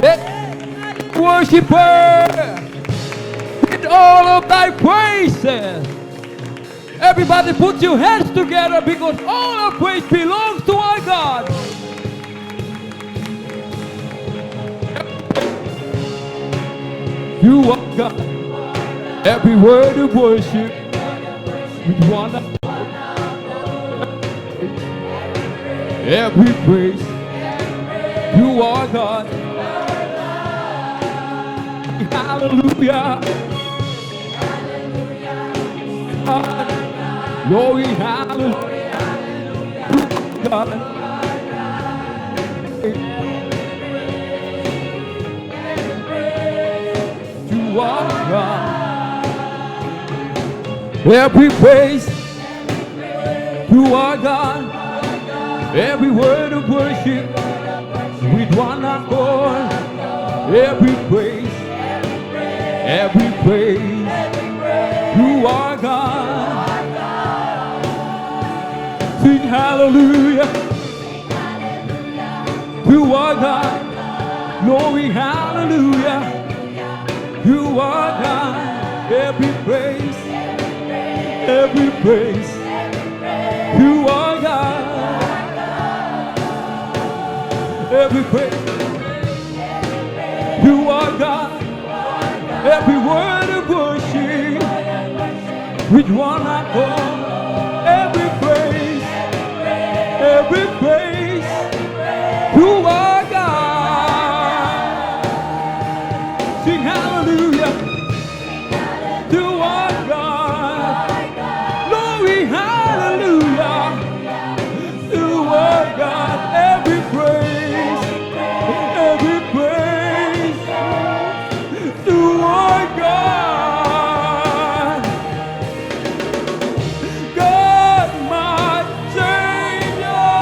Let worship her with all of thy praises. Everybody put your hands together because all our praise belongs to our God. You are God. Every word of worship with one accord. Every praise. You are God. Hallelujah. Glory, hallelujah. God. You are God. Every praise. You are God. Every word of worship with one accord. Every praise. Every praise. You are God. Sing hallelujah. You are God. Glory, hallelujah. You are God. Every praise. Every praise. You are God. Every praise. You are God. Every word of worship with one accord. Every praise. Every praise. You are God. Sing hallelujah. You are God. Glory, hallelujah. You are God. Every praise. Every praise. You are God. God, my Savior.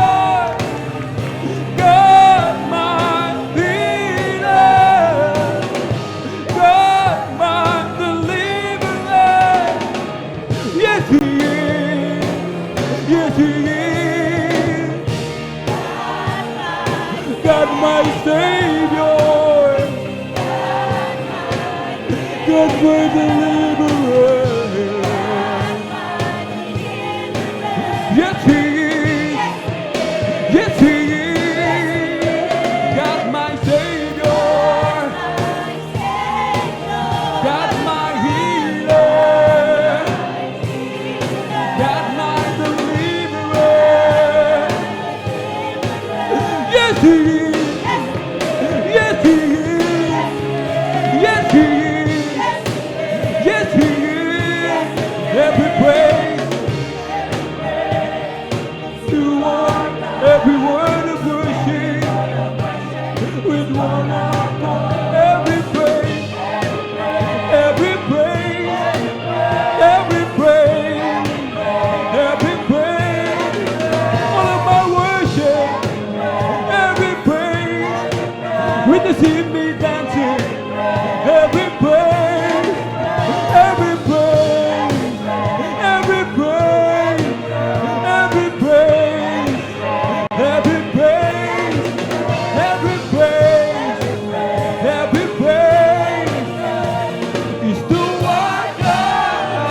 God, my leader. God, my deliverer. Yes, He is. Yes, He is. God, my Savior. God, my deliverer. Yes, He is. Yes, He is. God, my Savior. God, my healer. God, my deliverer. Yes, He is. Yes, He is. Yes, He is. Yes, He is. Every praise. You are every word of worship with one accord. Every praise. Every praise. Every praise. Every praise. All of my worship. Every praise. With the see me dancing. Every praise. Every praise. Every praise. Every praise. Every praise. Every praise. Every praise is to our God.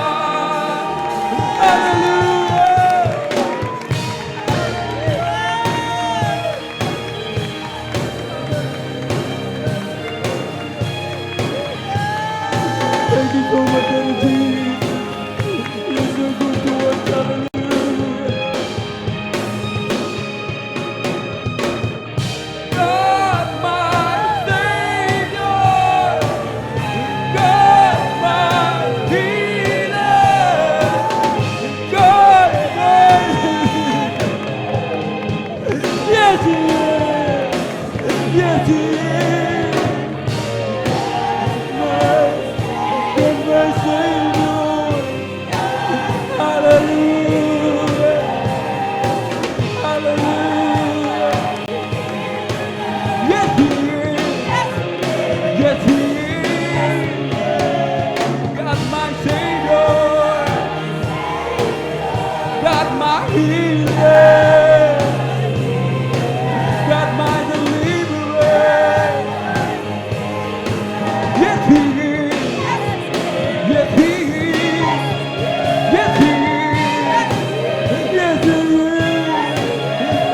Hallelujah.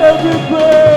Every praise.